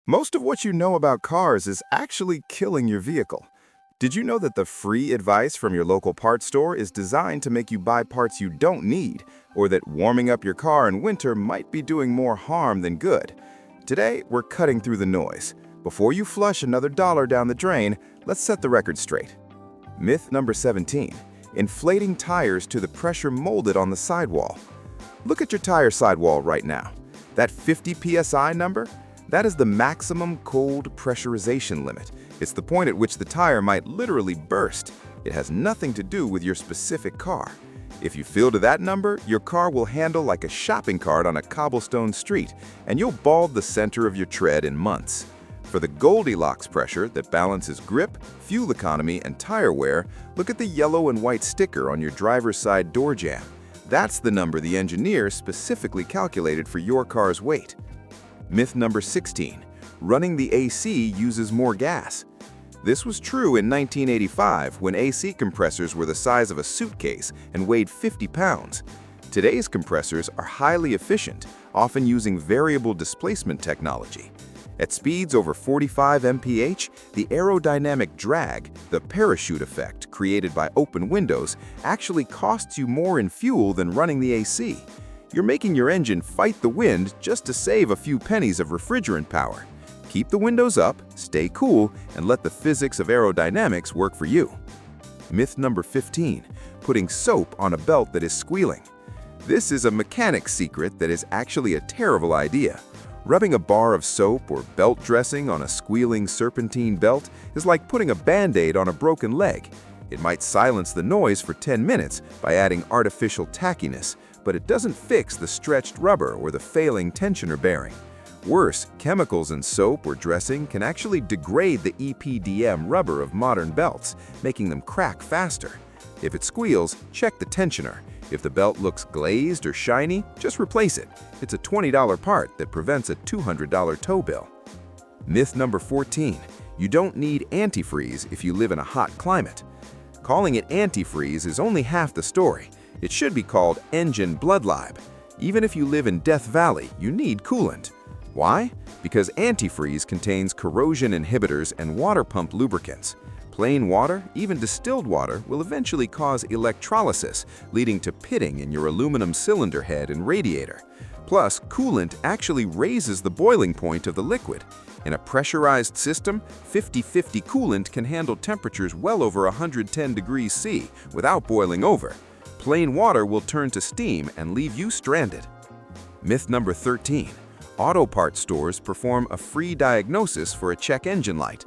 Most of what you know about cars is actually killing your vehicle. Did you know that the free advice from your local parts store is designed to make you buy parts you don't need, or that warming up your car in winter might be doing more harm than good? Today, we're cutting through the noise. Before you flush another dollar down the drain, let's set the record straight. Myth number 17. Inflating tires to the pressure molded on the sidewall. Look at your tire sidewall right now. That 50 psi number? That is the maximum cold pressurization limit. It's the point at which the tire might literally burst. It has nothing to do with your specific car. If you feel to that number, your car will handle like a shopping cart on a cobblestone street, and you'll bald the center of your tread in months. For the Goldilocks pressure that balances grip, fuel economy, and tire wear, look at the yellow and white sticker on your driver's side door jamb. That's the number the engineer specifically calculated for your car's weight. Myth number 16. Running the AC uses more gas. This was true in 1985 when AC compressors were the size of a suitcase and weighed 50 pounds. Today's compressors are highly efficient, often using variable displacement technology. At speeds over 45 mph, the aerodynamic drag, the parachute effect created by open windows, actually costs you more in fuel than running the AC. You're making your engine fight the wind just to save a few pennies of refrigerant power. Keep the windows up, stay cool, and let the physics of aerodynamics work for you. Myth number 15. Putting soap on a belt that is squealing. This is a mechanic's secret that is actually a terrible idea. Rubbing a bar of soap or belt dressing on a squealing serpentine belt is like putting a Band-Aid on a broken leg. It might silence the noise for 10 minutes by adding artificial tackiness, but it doesn't fix the stretched rubber or the failing tensioner bearing. Worse, chemicals in soap or dressing can actually degrade the EPDM rubber of modern belts, making them crack faster. If it squeals, check the tensioner. If the belt looks glazed or shiny, just replace it. It's a $20 part that prevents a $200 tow bill. Myth number 14. You don't need antifreeze if you live in a hot climate. Calling it antifreeze is only half the story. It should be called engine bloodlib. Even if you live in Death Valley, you need coolant. Why? Because antifreeze contains corrosion inhibitors and water pump lubricants. Plain water, even distilled water, will eventually cause electrolysis, leading to pitting in your aluminum cylinder head and radiator. Plus, coolant actually raises the boiling point of the liquid. In a pressurized system, 50-50 coolant can handle temperatures well over 110 degrees C without boiling over. Plain water will turn to steam and leave you stranded. Myth number 13. Auto parts stores perform a free diagnosis for a check engine light.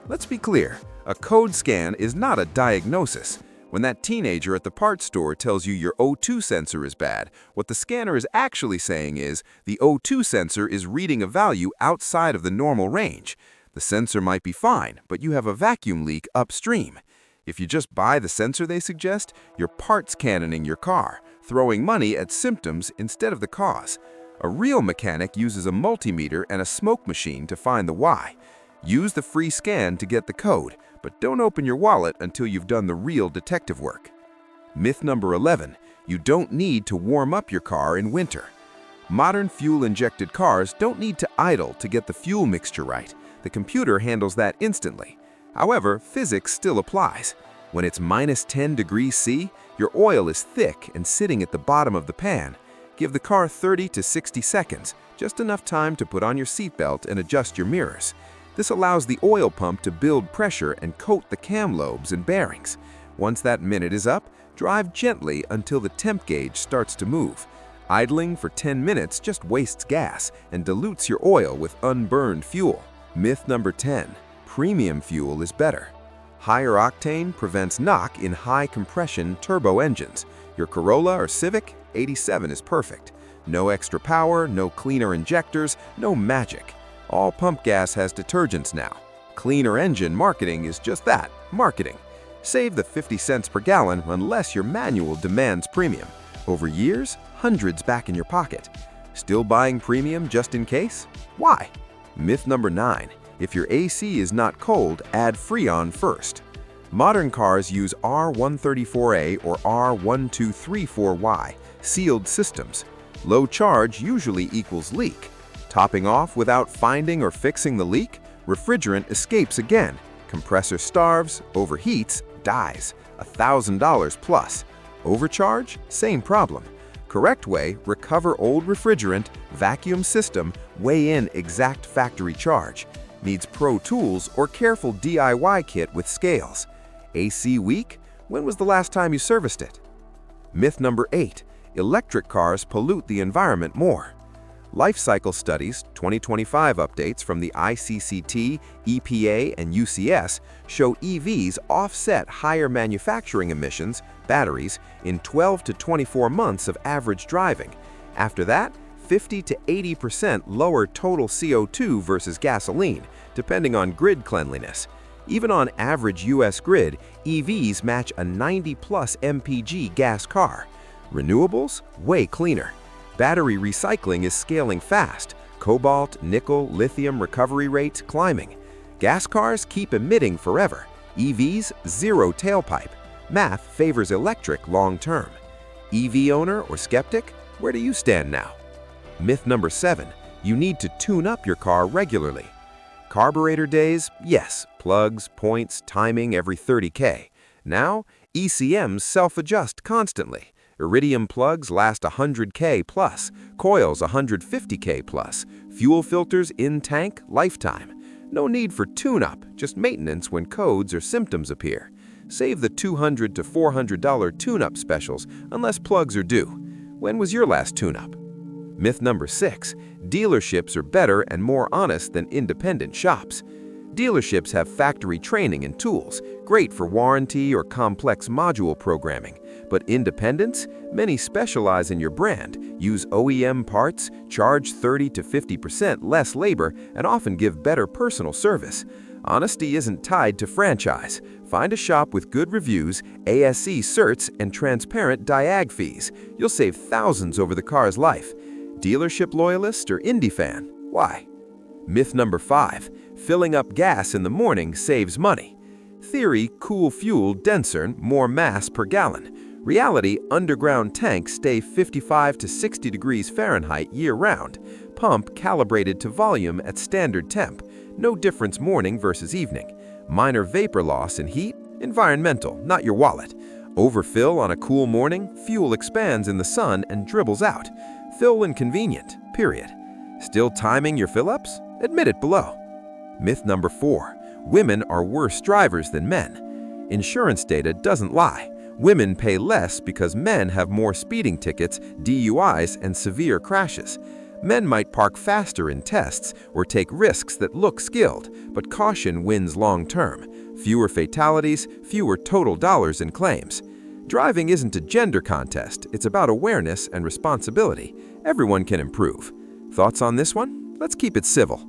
Let's be clear, a code scan is not a diagnosis. When that teenager at the parts store tells you your O2 sensor is bad, what the scanner is actually saying is the O2 sensor is reading a value outside of the normal range. The sensor might be fine, but you have a vacuum leak upstream. If you just buy the sensor they suggest, you're parts cannoning your car, throwing money at symptoms instead of the cause. A real mechanic uses a multimeter and a smoke machine to find the why. Use the free scan to get the code, but don't open your wallet until you've done the real detective work. Myth number 11. You don't need to warm up your car in winter. Modern fuel-injected cars don't need to idle to get the fuel mixture right. The computer handles that instantly. However, physics still applies. When it's minus 10 degrees C, your oil is thick and sitting at the bottom of the pan. Give the car 30 to 60 seconds, just enough time to put on your seatbelt and adjust your mirrors. This allows the oil pump to build pressure and coat the cam lobes and bearings. Once that minute is up, drive gently until the temp gauge starts to move. Idling for 10 minutes just wastes gas and dilutes your oil with unburned fuel. Myth number 10. Premium fuel is better. Higher octane prevents knock in high-compression turbo engines. Your Corolla or Civic, 87 is perfect. No extra power, no cleaner injectors, no magic. All pump gas has detergents now. Cleaner engine marketing is just that, marketing. Save the 50 cents per gallon unless your manual demands premium. Over years, hundreds back in your pocket. Still buying premium just in case? Why? Myth number 9. If your AC is not cold, add Freon first. Modern cars use R134A or R1234Y, sealed systems. Low charge usually equals leak. Topping off without finding or fixing the leak, refrigerant escapes again. Compressor starves, overheats, dies. $1,000 plus. Overcharge? Same problem. Correct way, recover old refrigerant, vacuum system, weigh in exact factory charge. Needs pro tools or careful DIY kit with scales. AC weak? When was the last time you serviced it? Myth number 8. Electric cars pollute the environment more. Life cycle studies, 2025 updates from the ICCT, EPA, and UCS show EVs offset higher manufacturing emissions, batteries, in 12 to 24 months of average driving. After that, 50 to 80% lower total CO2 versus gasoline, depending on grid cleanliness. Even on average US grid, EVs match a 90-plus mpg gas car. Renewables? Way cleaner. Battery recycling is scaling fast. Cobalt, nickel, lithium recovery rates climbing. Gas cars keep emitting forever. EVs, zero tailpipe. Math favors electric long-term. EV owner or skeptic? Where do you stand now? Myth number 7. You need to tune up your car regularly. Carburetor days? Yes. Plugs, points, timing every 30K. Now, ECMs self-adjust constantly. Iridium plugs last 100K plus, coils 150K plus, fuel filters in tank lifetime. No need for tune-up, just maintenance when codes or symptoms appear. Save the $200 to $400 tune-up specials unless plugs are due. When was your last tune-up? Myth number 6. Dealerships are better and more honest than independent shops. Dealerships have factory training and tools, great for warranty or complex module programming. But independents? Many specialize in your brand, use OEM parts, charge 30 to 50% less labor, and often give better personal service. Honesty isn't tied to franchise. Find a shop with good reviews, ASE certs, and transparent diag fees. You'll save thousands over the car's life. Dealership loyalist or indie fan? Why? Myth number 5. Filling up gas in the morning saves money. Theory, cool fuel denser, more mass per gallon. Reality, underground tanks stay 55 to 60 degrees Fahrenheit year-round. Pump calibrated to volume at standard temp. No difference morning versus evening. Minor vapor loss in heat, environmental, not your wallet. Overfill on a cool morning, fuel expands in the sun and dribbles out. Fill when convenient, period. Still timing your fill-ups? Admit it below. Myth number 4. Women are worse drivers than men. Insurance data doesn't lie. Women pay less because men have more speeding tickets, DUIs, and severe crashes. Men might park faster in tests or take risks that look skilled, but caution wins long-term. Fewer fatalities, fewer total dollars in claims. Driving isn't a gender contest, it's about awareness and responsibility. Everyone can improve. Thoughts on this one? Let's keep it civil.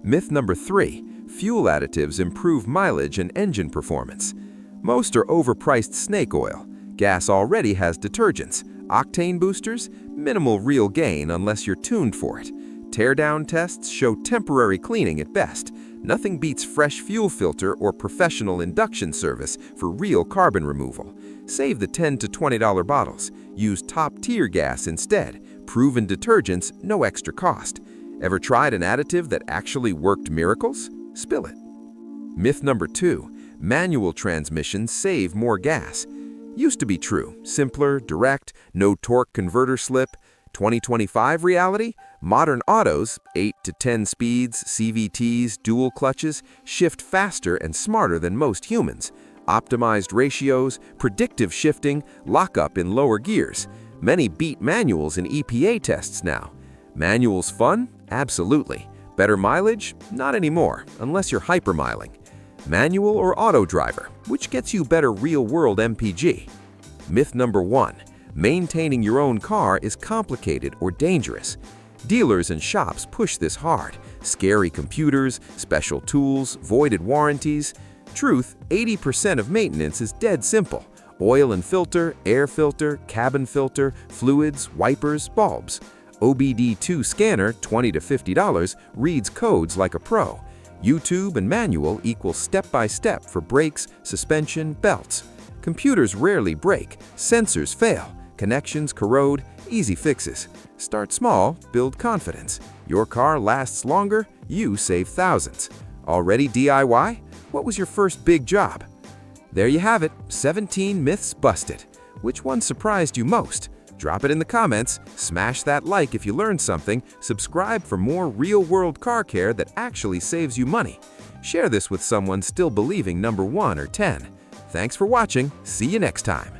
Myth number 3. Fuel additives improve mileage and engine performance. Most are overpriced snake oil. Gas already has detergents. Octane boosters? Minimal real gain unless you're tuned for it. Teardown tests show temporary cleaning at best. Nothing beats fresh fuel filter or professional induction service for real carbon removal. Save the $10 to $20 bottles. Use top-tier gas instead. Proven detergents, no extra cost. Ever tried an additive that actually worked miracles? Spill it. Myth number 2. Manual transmissions save more gas. Used to be true. Simpler, direct, no torque converter slip. 2025 reality? Modern autos, 8 to 10 speeds, CVTs, dual clutches, shift faster and smarter than most humans. Optimized ratios, predictive shifting, lockup in lower gears. Many beat manuals in EPA tests now. Manuals fun? Absolutely. Better mileage? Not anymore, unless you're hypermiling. Manual or auto driver? Which gets you better real-world MPG? Myth number 1. Maintaining your own car is complicated or dangerous. Dealers and shops push this hard. Scary computers, special tools, voided warranties. Truth, 80% of maintenance is dead simple. Oil and filter, air filter, cabin filter, fluids, wipers, bulbs. OBD2 scanner, $20 to $50, reads codes like a pro. YouTube and manual equals step-by-step for brakes, suspension, belts. Computers rarely break, sensors fail, connections corrode, easy fixes. Start small, build confidence. Your car lasts longer, you save thousands. Already DIY? What was your first big job? There you have it, 17 myths busted. Which one surprised you most? Drop it in the comments, smash that like if you learned something, subscribe for more real-world car care that actually saves you money. Share this with someone still believing number 1 or 10. Thanks for watching, see you next time.